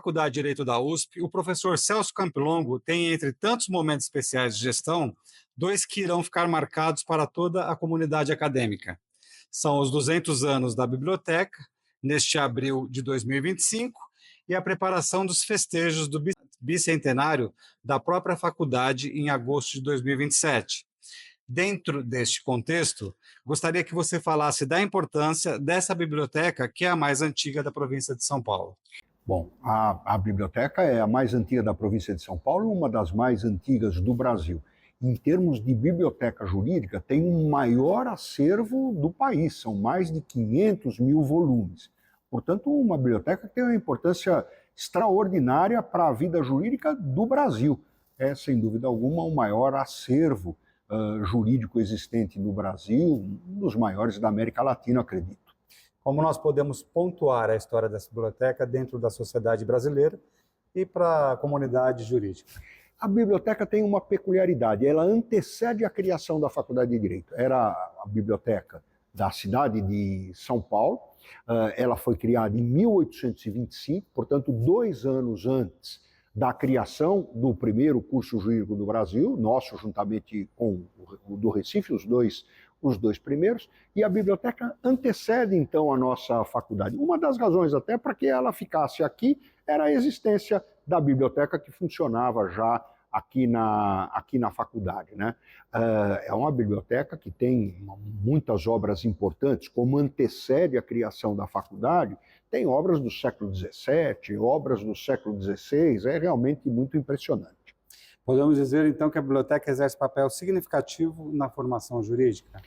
Faculdade de Direito da USP, o professor Celso Campilongo tem, entre tantos momentos especiais de gestão, dois que irão ficar marcados para toda a comunidade acadêmica. São os 200 anos da biblioteca, neste abril de 2025, e a preparação dos festejos do bicentenário da própria faculdade em agosto de 2027. Dentro deste contexto, gostaria que você falasse da importância dessa biblioteca, que é a mais antiga da província de São Paulo. Bom, a biblioteca é a mais antiga da província de São Paulo e uma das mais antigas do Brasil. Em termos de biblioteca jurídica, tem o maior acervo do país, são mais de 500 mil volumes. Portanto, uma biblioteca que tem uma importância extraordinária para a vida jurídica do Brasil. É, sem dúvida alguma, o maior acervo jurídico existente no Brasil, um dos maiores da América Latina, acredito. Como nós podemos pontuar a história dessa biblioteca dentro da sociedade brasileira e para a comunidade jurídica? A biblioteca tem uma peculiaridade, ela antecede a criação da Faculdade de Direito. Era a biblioteca da cidade de São Paulo, ela foi criada em 1825, portanto 2 anos antes da criação do primeiro curso jurídico do Brasil, nosso juntamente com o do Recife, os dois primeiros, e a biblioteca antecede então a nossa faculdade. Uma das razões até para que ela ficasse aqui era a existência da biblioteca que funcionava já aqui na faculdade, né? É uma biblioteca que tem muitas obras importantes, como antecede a criação da faculdade, tem obras do século XVII, obras do século XVI, é realmente muito impressionante. Podemos dizer, então, que a biblioteca exerce papel significativo na formação jurídica?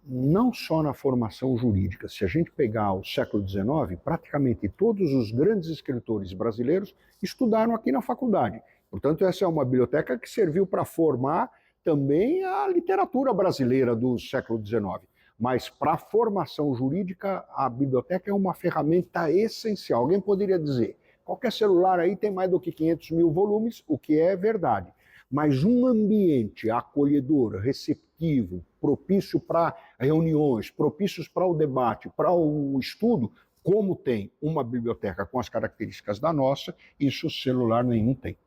Não só na formação jurídica. Se a gente pegar o século XIX, praticamente todos os grandes escritores brasileiros estudaram aqui na faculdade. Portanto, essa é uma biblioteca que serviu para formar também a literatura brasileira do século XIX. Mas para a formação jurídica, a biblioteca é uma ferramenta essencial. Alguém poderia dizer, qualquer celular aí tem mais do que 500 mil volumes, o que é verdade. Mas um ambiente acolhedor, receptivo, propício para reuniões, propícios para o debate, para o estudo, como tem uma biblioteca com as características da nossa, isso celular nenhum tem.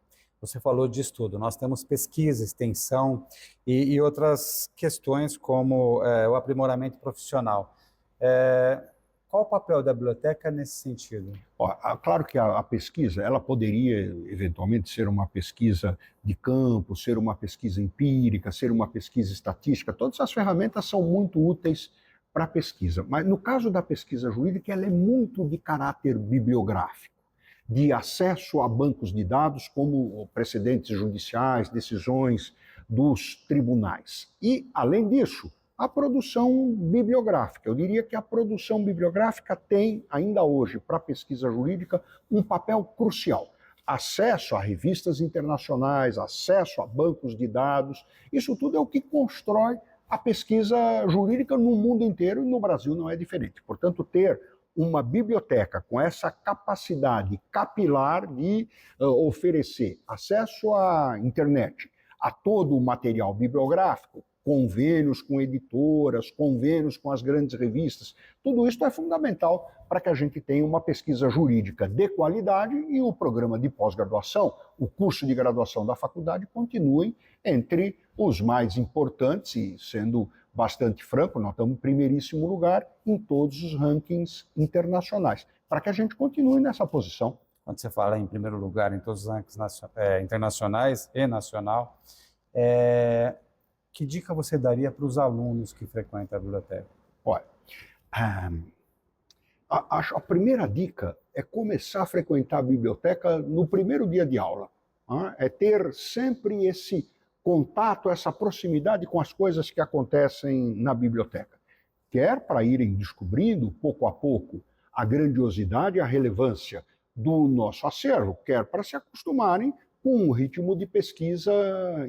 Você falou de estudo, nós temos pesquisa, extensão e outras questões como o aprimoramento profissional. Qual o papel da biblioteca nesse sentido? Claro que a pesquisa, ela poderia eventualmente ser uma pesquisa de campo, ser uma pesquisa empírica, ser uma pesquisa estatística, todas as ferramentas são muito úteis para a pesquisa, mas no caso da pesquisa jurídica, ela é muito de caráter bibliográfico, de acesso a bancos de dados como precedentes judiciais, decisões dos tribunais. E, além disso, a produção bibliográfica. Eu diria que a produção bibliográfica tem, ainda hoje, para a pesquisa jurídica, um papel crucial. Acesso a revistas internacionais, acesso a bancos de dados, isso tudo é o que constrói a pesquisa jurídica no mundo inteiro e no Brasil não é diferente. Portanto, ter uma biblioteca com essa capacidade capilar de oferecer acesso à internet, a todo o material bibliográfico, convênios com editoras, convênios com as grandes revistas, tudo isso é fundamental para que a gente tenha uma pesquisa jurídica de qualidade e o programa de pós-graduação, o curso de graduação da faculdade continuem entre os mais importantes e, sendo bastante franco, nós estamos em primeiríssimo lugar em todos os rankings internacionais, para que a gente continue nessa posição. Quando você fala em primeiro lugar em todos os rankings internacionais e nacional, que dica você daria para os alunos que frequentam a biblioteca? Olha, a primeira dica é começar a frequentar a biblioteca no primeiro dia de aula. É ter sempre esse contato, essa proximidade com as coisas que acontecem na biblioteca. Quer para irem descobrindo, pouco a pouco, a grandiosidade e a relevância do nosso acervo, quer para se acostumarem com um ritmo de pesquisa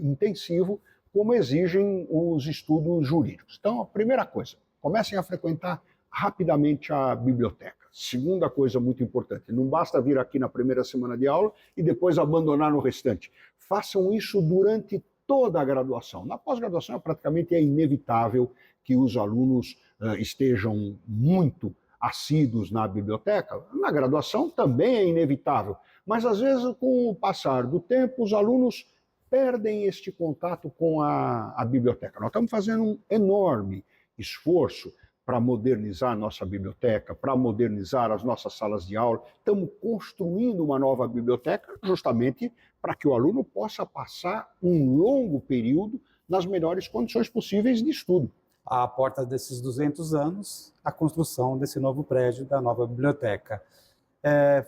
intensivo, como exigem os estudos jurídicos. Então, a primeira coisa, comecem a frequentar rapidamente a biblioteca. Segunda coisa muito importante, não basta vir aqui na primeira semana de aula e depois abandonar no restante. Façam isso durante toda a graduação. Na pós-graduação, praticamente é inevitável que os alunos estejam muito assíduos na biblioteca. Na graduação também é inevitável, Mas, às vezes, com o passar do tempo, os alunos perdem este contato com a biblioteca. Nós estamos fazendo um enorme esforço para modernizar a nossa biblioteca, para modernizar as nossas salas de aula. Estamos construindo uma nova biblioteca justamente para que o aluno possa passar um longo período nas melhores condições possíveis de estudo. À porta desses 200 anos, a construção desse novo prédio da nova biblioteca.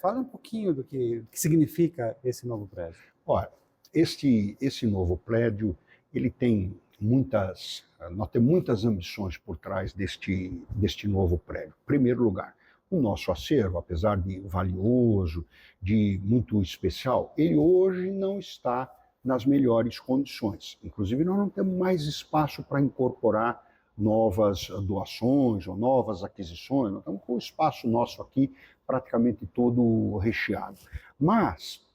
Fala um pouquinho do que significa esse novo prédio. Olha, esse novo prédio, ele tem nós temos muitas ambições por trás deste novo prédio. Em primeiro lugar, o nosso acervo, apesar de valioso, de muito especial, ele hoje não está nas melhores condições. Inclusive, nós não temos mais espaço para incorporar novas doações ou novas aquisições. Nós estamos com o espaço nosso aqui praticamente todo recheado. Mas,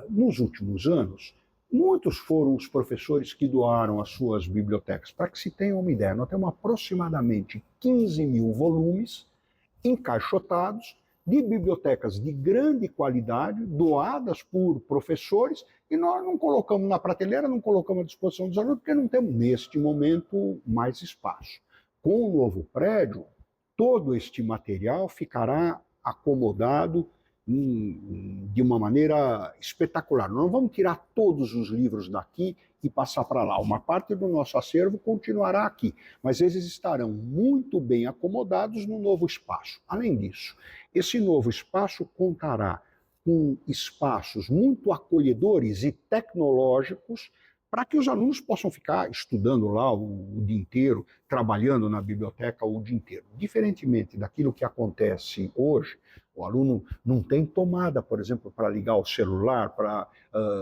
nos últimos anos, muitos foram os professores que doaram as suas bibliotecas. Para que se tenha uma ideia, nós temos aproximadamente 15 mil volumes encaixotados de bibliotecas de grande qualidade, doadas por professores, e nós não colocamos na prateleira, não colocamos à disposição dos alunos, porque não temos, neste momento, mais espaço. Com o novo prédio, todo este material ficará acomodado de uma maneira espetacular. Nós não vamos tirar todos os livros daqui e passar para lá. Uma parte do nosso acervo continuará aqui, mas eles estarão muito bem acomodados no novo espaço. Além disso, esse novo espaço contará com espaços muito acolhedores e tecnológicos para que os alunos possam ficar estudando lá o dia inteiro, trabalhando na biblioteca o dia inteiro. Diferentemente daquilo que acontece hoje, o aluno não tem tomada, por exemplo, para ligar o celular, para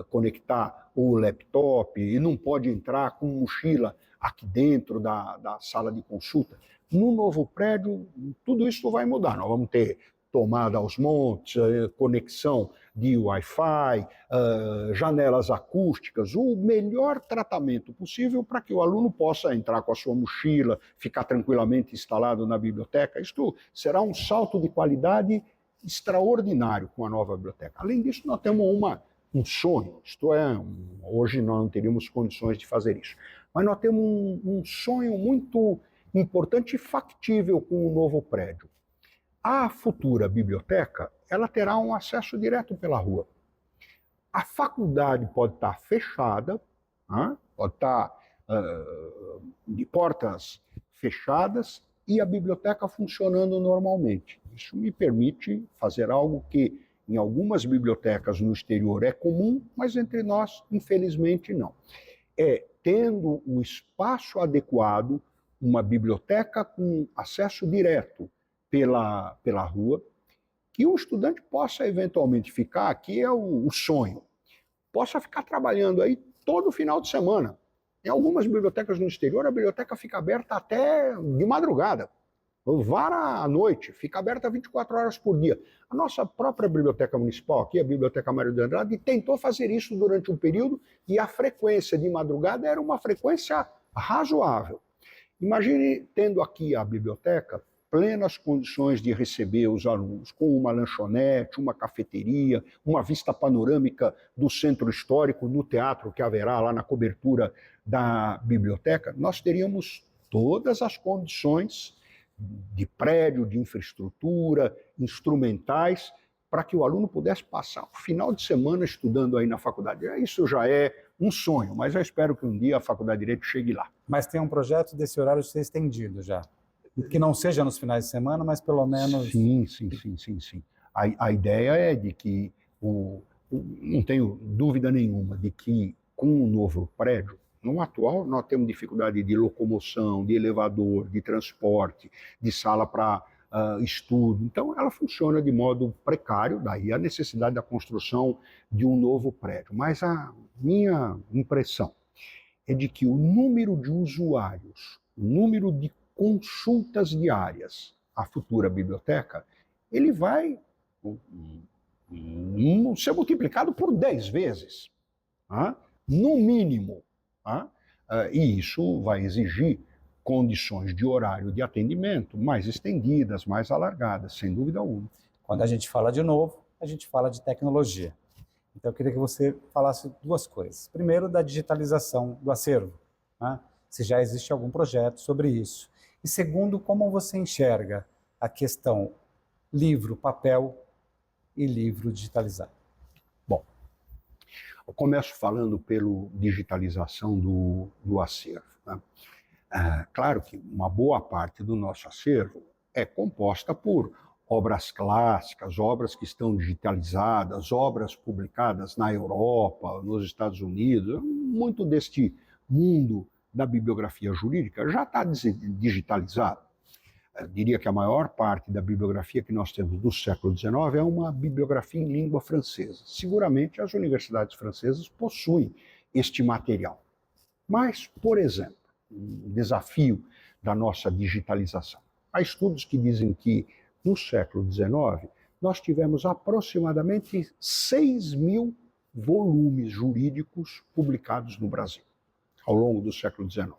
conectar o laptop, e não pode entrar com mochila aqui dentro da sala de consulta. No novo prédio, tudo isso vai mudar. Nós vamos ter tomada aos montes, conexão de Wi-Fi, janelas acústicas, o melhor tratamento possível para que o aluno possa entrar com a sua mochila, ficar tranquilamente instalado na biblioteca. Isto será um salto de qualidade extraordinário com a nova biblioteca. Além disso, nós temos um sonho, isto é, hoje nós não teríamos condições de fazer isso, mas nós temos um sonho muito importante e factível com o novo prédio. A futura biblioteca, ela terá um acesso direto pela rua. A faculdade pode estar fechada, pode estar de portas fechadas e a biblioteca funcionando normalmente. Isso me permite fazer algo que em algumas bibliotecas no exterior é comum, mas entre nós, infelizmente, não. Tendo o espaço adequado, uma biblioteca com acesso direto pela rua, que o estudante possa eventualmente ficar, aqui é o sonho, possa ficar trabalhando aí todo final de semana. Em algumas bibliotecas no exterior, a biblioteca fica aberta até de madrugada, vara à noite, fica aberta 24 horas por dia. A nossa própria biblioteca municipal, aqui a Biblioteca Mário de Andrade, tentou fazer isso durante um período e a frequência de madrugada era uma frequência razoável. Imagine tendo aqui a biblioteca plenas condições de receber os alunos, com uma lanchonete, uma cafeteria, uma vista panorâmica do centro histórico, no teatro que haverá lá na cobertura da biblioteca, nós teríamos todas as condições de prédio, de infraestrutura, instrumentais, para que o aluno pudesse passar o final de semana estudando aí na faculdade. Isso já é um sonho, mas eu espero que um dia a Faculdade de Direito chegue lá. Mas tem um projeto desse horário ser estendido já? Que não seja nos finais de semana, mas pelo menos... Sim. A ideia é de que, não tenho dúvida nenhuma, de que com o novo prédio, no atual nós temos dificuldade de locomoção, de elevador, de transporte, de sala para estudo. Então ela funciona de modo precário, daí a necessidade da construção de um novo prédio. Mas a minha impressão é de que o número de usuários, o número de consultas diárias à futura biblioteca, ele vai ser multiplicado por 10 vezes, no mínimo. E isso vai exigir condições de horário de atendimento mais estendidas, mais alargadas, sem dúvida alguma. Quando a gente fala de novo, a gente fala de tecnologia. Então, eu queria que você falasse duas coisas. Primeiro, da digitalização do acervo, né? Se já existe algum projeto sobre isso. E segundo, como você enxerga a questão livro, papel e livro digitalizado? Bom, eu começo falando pela digitalização do acervo, né? Claro que uma boa parte do nosso acervo é composta por obras clássicas, obras que estão digitalizadas, obras publicadas na Europa, nos Estados Unidos. Muito deste mundo da bibliografia jurídica já está digitalizado. Eu diria que a maior parte da bibliografia que nós temos do século XIX é uma bibliografia em língua francesa. Seguramente as universidades francesas possuem este material. Mas, por exemplo, um desafio da nossa digitalização. Há estudos que dizem que no século XIX nós tivemos aproximadamente 6.000 volumes jurídicos publicados no Brasil ao longo do século XIX.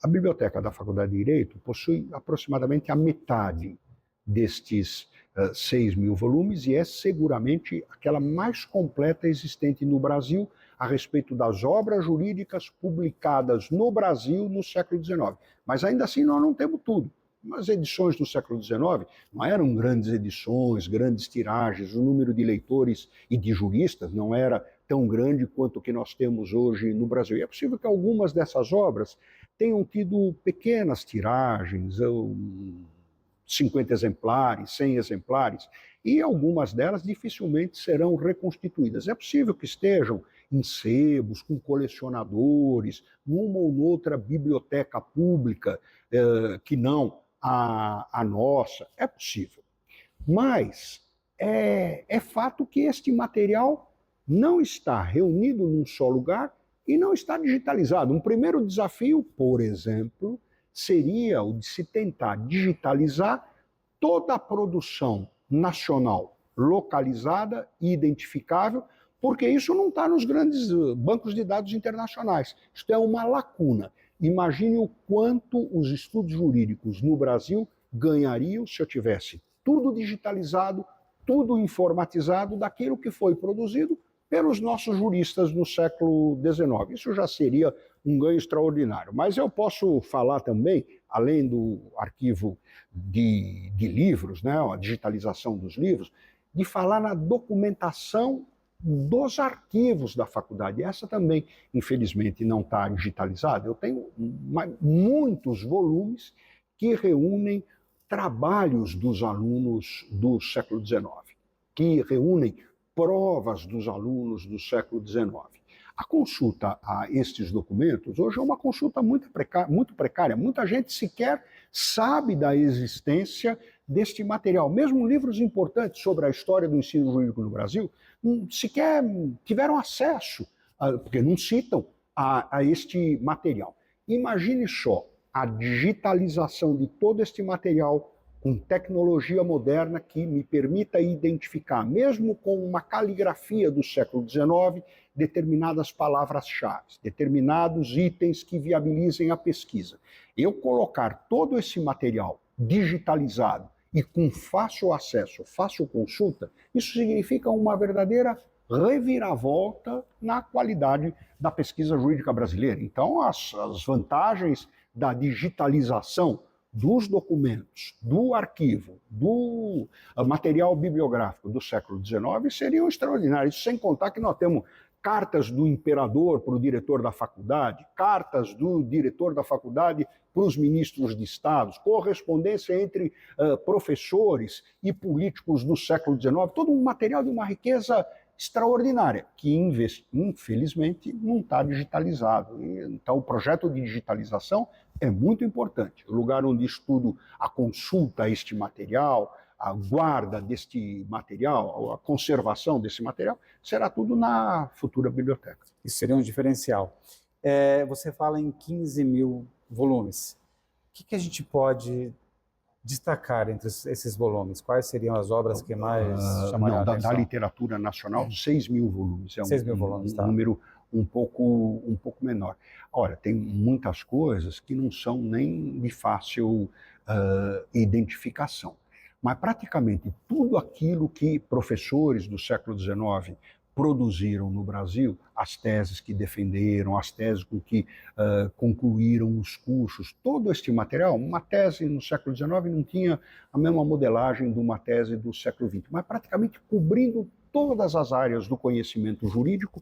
A biblioteca da Faculdade de Direito possui aproximadamente a metade destes 6.000 volumes e é seguramente aquela mais completa existente no Brasil a respeito das obras jurídicas publicadas no Brasil no século XIX. Mas ainda assim nós não temos tudo. As edições do século XIX não eram grandes edições, grandes tiragens, o número de leitores e de juristas não era tão grande quanto o que nós temos hoje no Brasil. E é possível que algumas dessas obras tenham tido pequenas tiragens, 50 exemplares, 100 exemplares, e algumas delas dificilmente serão reconstituídas. É possível que estejam em sebos, com colecionadores, numa ou noutra biblioteca pública, que não a nossa. É possível. Mas é fato que este material não está reunido num só lugar e não está digitalizado. Um primeiro desafio, por exemplo, seria o de se tentar digitalizar toda a produção nacional localizada e identificável, porque isso não está nos grandes bancos de dados internacionais. Isso é uma lacuna. Imagine o quanto os estudos jurídicos no Brasil ganhariam se eu tivesse tudo digitalizado, tudo informatizado daquilo que foi produzido pelos nossos juristas no século XIX. Isso já seria um ganho extraordinário. Mas eu posso falar também, além do arquivo de livros, né, a digitalização dos livros, de falar na documentação dos arquivos da faculdade. Essa também, infelizmente, não está digitalizada. Eu tenho muitos volumes que reúnem trabalhos dos alunos do século XIX, que reúnem provas dos alunos do século XIX. A consulta a estes documentos hoje é uma consulta muito precária. Muita gente sequer sabe da existência deste material. Mesmo livros importantes sobre a história do ensino jurídico no Brasil sequer tiveram acesso, porque não citam, a este material. Imagine só a digitalização de todo este material com tecnologia moderna que me permita identificar, mesmo com uma caligrafia do século XIX, determinadas palavras-chave, determinados itens que viabilizem a pesquisa. Eu colocar todo esse material digitalizado e com fácil acesso, fácil consulta, isso significa uma verdadeira reviravolta na qualidade da pesquisa jurídica brasileira. Então, as vantagens da digitalização dos documentos, do arquivo, do material bibliográfico do século XIX seriam extraordinários. Isso sem contar que nós temos cartas do imperador para o diretor da faculdade, cartas do diretor da faculdade para os ministros de Estado, correspondência entre professores e políticos do século XIX, todo um material de uma riqueza extraordinária, que infelizmente não está digitalizado. Então o projeto de digitalização é muito importante. O lugar onde estudo a consulta a este material, a guarda deste material, a conservação desse material, será tudo na futura biblioteca. Isso seria um diferencial. Você fala em 15.000 volumes. O que a gente pode destacar entre esses volumes? Quais seriam as obras que mais chamariam a atenção? Da literatura nacional, 6.000 volumes. É 6.000 volumes, tá. Número um pouco menor. Olha, tem muitas coisas que não são nem de fácil identificação. mas praticamente tudo aquilo que professores do século XIX produziram no Brasil, as teses que defenderam, as teses com que concluíram os cursos, todo este material, uma tese no século XIX não tinha a mesma modelagem de uma tese do século XX, mas praticamente cobrindo todas as áreas do conhecimento jurídico,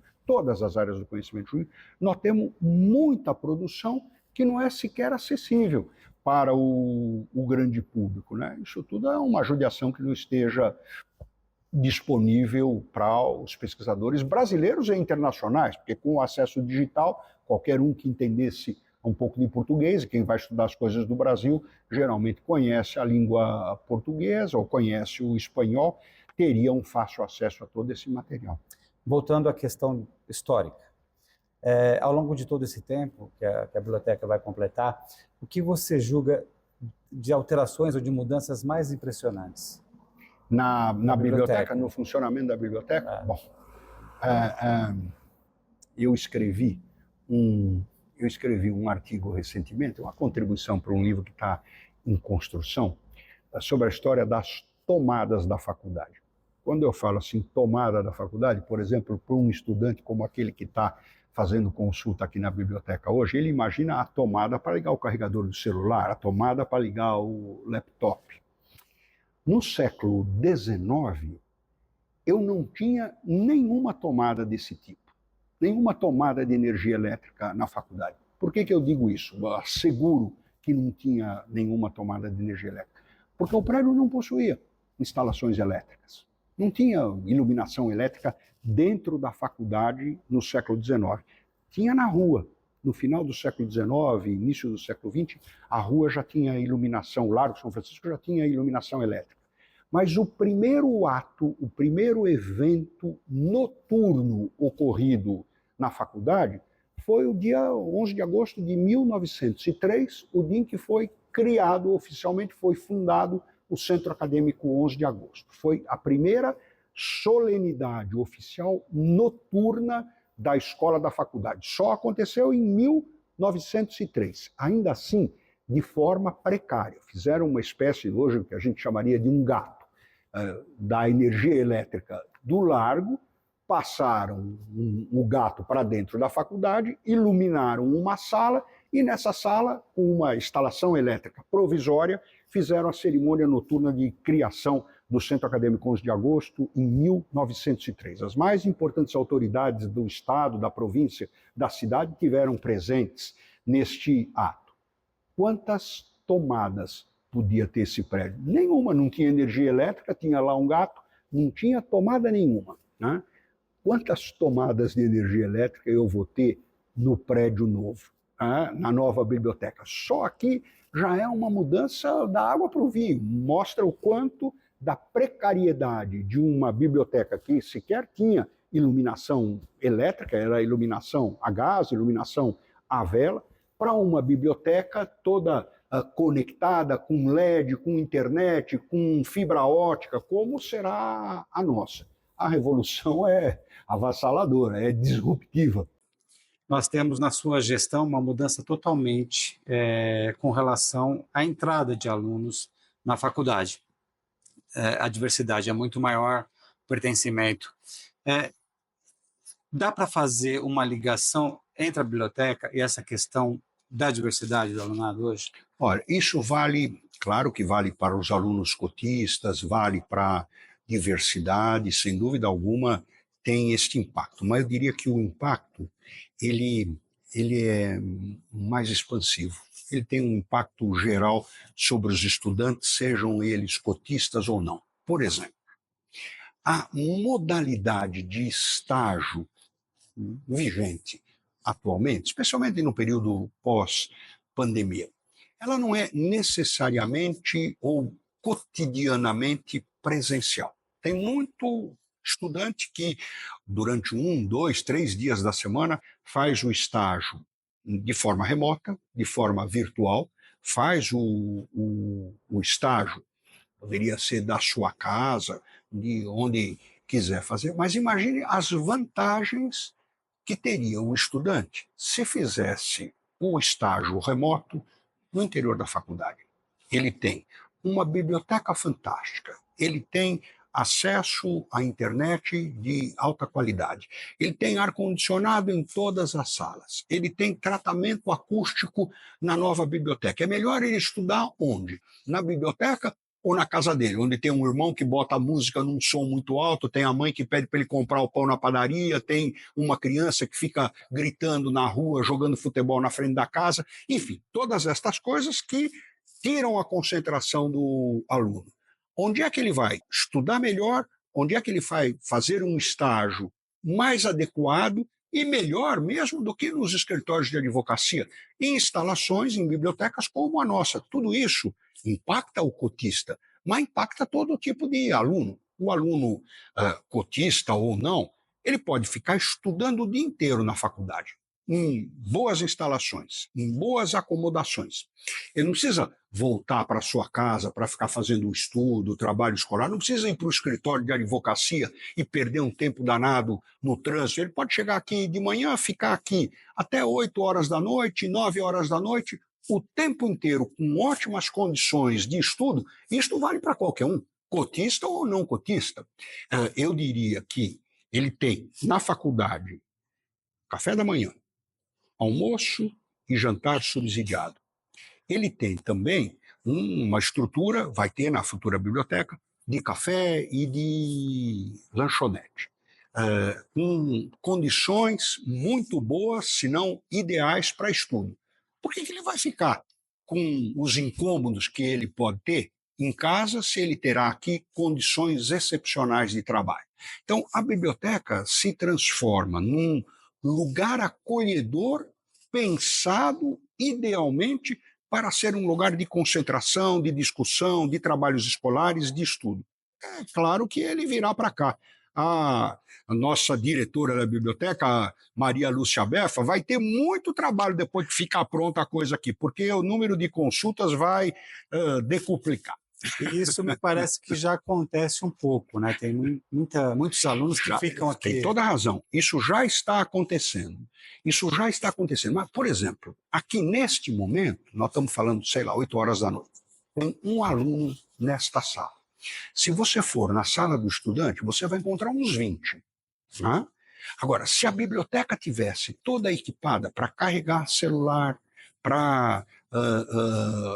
nós temos muita produção que não é sequer acessível para o grande público, né? Isso tudo é uma judiação que não esteja disponível para os pesquisadores brasileiros e internacionais, porque com o acesso digital, qualquer um que entendesse um pouco de português, e quem vai estudar as coisas do Brasil, geralmente conhece a língua portuguesa ou conhece o espanhol, teria um fácil acesso a todo esse material. Voltando à questão histórica, ao longo de todo esse tempo que a biblioteca vai completar, o que você julga de alterações ou de mudanças mais impressionantes? Na biblioteca, no funcionamento da biblioteca? Bom, eu escrevi um artigo recentemente, uma contribuição para um livro que está em construção, sobre a história das tomadas da faculdade. Quando eu falo assim, tomada da faculdade, por exemplo, para um estudante como aquele que está fazendo consulta aqui na biblioteca hoje, ele imagina a tomada para ligar o carregador do celular, a tomada para ligar o laptop. No século XIX, eu não tinha nenhuma tomada desse tipo, nenhuma tomada de energia elétrica na faculdade. Por que eu digo isso? Eu asseguro que não tinha nenhuma tomada de energia elétrica. Porque o prédio não possuía instalações elétricas. Não tinha iluminação elétrica dentro da faculdade no século XIX. Tinha na rua. No final do século XIX, início do século XX, a rua já tinha iluminação, o Largo São Francisco já tinha iluminação elétrica. Mas o primeiro ato, o primeiro evento noturno ocorrido na faculdade foi o dia 11 de agosto de 1903, o dia em que foi criado, oficialmente foi fundado o Centro Acadêmico 11 de agosto. Foi a primeira solenidade oficial noturna da escola da faculdade. Só aconteceu em 1903. Ainda assim, de forma precária. Fizeram uma espécie, hoje, que a gente chamaria de um gato, da energia elétrica do Largo, passaram o gato para dentro da faculdade, iluminaram uma sala e nessa sala, com uma instalação elétrica provisória, fizeram a cerimônia noturna de criação do Centro Acadêmico 11 de Agosto em 1903. As mais importantes autoridades do estado, da província, da cidade tiveram presentes neste ato. Quantas tomadas podia ter esse prédio? Nenhuma, não tinha energia elétrica, tinha lá um gato, não tinha tomada nenhuma, né? Quantas tomadas de energia elétrica eu vou ter no prédio novo, né? Na nova biblioteca? Só aqui já é uma mudança da água para o vinho, mostra o quanto da precariedade de uma biblioteca que sequer tinha iluminação elétrica, era iluminação a gás, iluminação a vela, para uma biblioteca toda conectada com LED, com internet, com fibra ótica, como será a nossa. A revolução é avassaladora, é disruptiva. Nós temos na sua gestão uma mudança totalmente com relação à entrada de alunos na faculdade. A diversidade é muito maior, o pertencimento. Dá para fazer uma ligação entre a biblioteca e essa questão da diversidade do alunado hoje? Olha, isso vale, claro que vale para os alunos cotistas, vale para a diversidade, sem dúvida alguma tem este impacto, mas eu diria que o impacto ele é mais expansivo. Ele tem um impacto geral sobre os estudantes, sejam eles cotistas ou não. Por exemplo, a modalidade de estágio vigente atualmente, especialmente no período pós-pandemia, ela não é necessariamente ou cotidianamente presencial. Tem muito estudante que, durante 1, 2, 3 dias da semana, faz o estágio de forma remota, de forma virtual, faz o estágio, poderia ser da sua casa, de onde quiser fazer, mas imagine as vantagens que teria o estudante se fizesse o estágio remoto no interior da faculdade. Ele tem uma biblioteca fantástica. Ele tem acesso à internet de alta qualidade. Ele tem ar-condicionado em todas as salas. Ele tem tratamento acústico na nova biblioteca. É melhor ele estudar onde? Na biblioteca ou na casa dele, onde tem um irmão que bota a música num som muito alto, tem a mãe que pede para ele comprar o pão na padaria, tem uma criança que fica gritando na rua, jogando futebol na frente da casa. Enfim, todas estas coisas que tiram a concentração do aluno. Onde é que ele vai estudar melhor? Onde é que ele vai fazer um estágio mais adequado e melhor mesmo do que nos escritórios de advocacia, em instalações, em bibliotecas como a nossa? Tudo isso impacta o cotista, mas impacta todo tipo de aluno. O aluno cotista ou não, ele pode ficar estudando o dia inteiro na faculdade, em boas instalações, em boas acomodações. Ele não precisa voltar para sua casa para ficar fazendo o estudo, o trabalho escolar, não precisa ir para o escritório de advocacia e perder um tempo danado no trânsito. Ele pode chegar aqui de manhã, ficar aqui até 8 horas da noite, 9 horas da noite, o tempo inteiro com ótimas condições de estudo. Isto vale para qualquer um, cotista ou não cotista. Eu diria que ele tem na faculdade café da manhã, almoço e jantar subsidiado. Ele tem também uma estrutura, vai ter na futura biblioteca, de café e de lanchonete, com condições muito boas, se não ideais para estudo. Por que ele vai ficar com os incômodos que ele pode ter em casa se ele terá aqui condições excepcionais de trabalho? Então, a biblioteca se transforma num lugar acolhedor, pensado idealmente para ser um lugar de concentração, de discussão, de trabalhos escolares, de estudo. É claro que ele virá para cá. A nossa diretora da biblioteca, a Maria Lúcia Befa, vai ter muito trabalho depois de ficar pronta a coisa aqui, porque o número de consultas vai decuplicar. E isso me parece que já acontece um pouco, né? Tem muitos alunos que ficam aqui. Tem toda a razão. Isso já está acontecendo. Isso já está acontecendo. Mas, por exemplo, aqui neste momento, nós estamos falando, sei lá, 8 horas da noite, tem um aluno nesta sala. Se você for na sala do estudante, você vai encontrar uns 20. Né? Agora, se a biblioteca tivesse toda equipada para carregar celular, para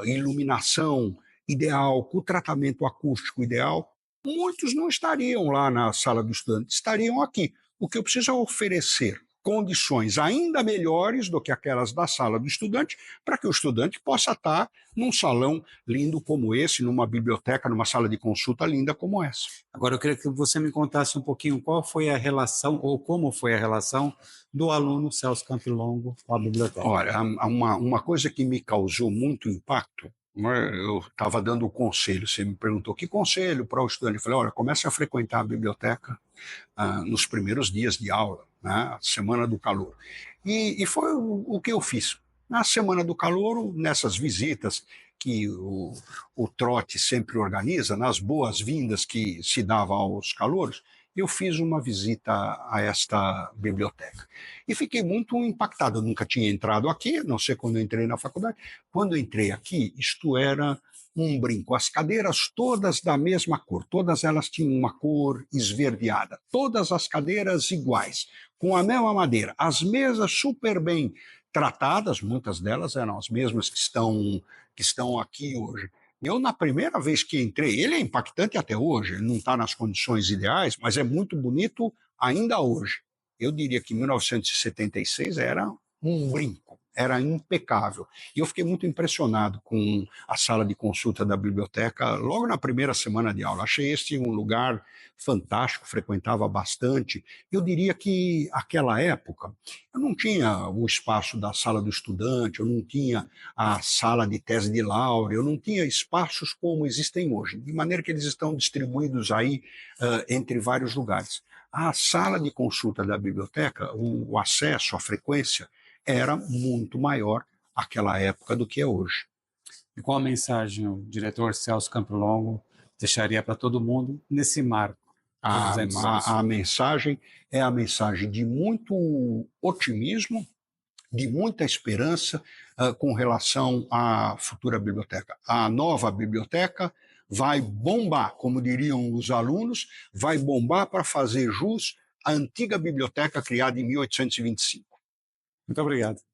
iluminação ideal, com o tratamento acústico ideal, muitos não estariam lá na sala do estudante, estariam aqui. O que eu preciso é oferecer condições ainda melhores do que aquelas da sala do estudante, para que o estudante possa estar num salão lindo como esse, numa biblioteca, numa sala de consulta linda como essa. Agora, eu queria que você me contasse um pouquinho qual foi a relação, ou como foi a relação do aluno Celso Campilongo com a biblioteca. Olha, uma coisa que me causou muito impacto, eu estava dando o conselho, você me perguntou que conselho para o estudante. Eu falei, olha, comece a frequentar a biblioteca nos primeiros dias de aula, né, a Semana do Calouro. E foi o que eu fiz. Na Semana do Calouro, nessas visitas que o Trote sempre organiza, nas boas-vindas que se dava aos calouros, eu fiz uma visita a esta biblioteca. E fiquei muito impactado. Eu nunca tinha entrado aqui, a não ser quando eu entrei na faculdade. Quando eu entrei aqui, isto era um brinco. As cadeiras todas da mesma cor, todas elas tinham uma cor esverdeada. Todas as cadeiras iguais, com a mesma madeira. As mesas super bem tratadas, muitas delas eram as mesmas que estão aqui hoje. Eu, na primeira vez que entrei, ele é impactante até hoje, ele não está nas condições ideais, mas é muito bonito ainda hoje. Eu diria que 1976 era um brinco, era impecável. E eu fiquei muito impressionado com a sala de consulta da biblioteca logo na primeira semana de aula. Achei este um lugar fantástico, frequentava bastante. Eu diria que aquela época eu não tinha o espaço da sala do estudante, eu não tinha a sala de tese de laurea, eu não tinha espaços como existem hoje, de maneira que eles estão distribuídos aí entre vários lugares. A sala de consulta da biblioteca, o acesso, a frequência, era muito maior naquela época do que é hoje. E qual a mensagem o diretor Celso Campilongo deixaria para todo mundo nesse marco? A mensagem é a mensagem de muito otimismo, de muita esperança com relação à futura biblioteca. A nova biblioteca vai bombar, como diriam os alunos, vai bombar para fazer jus à antiga biblioteca criada em 1825. Muito obrigado.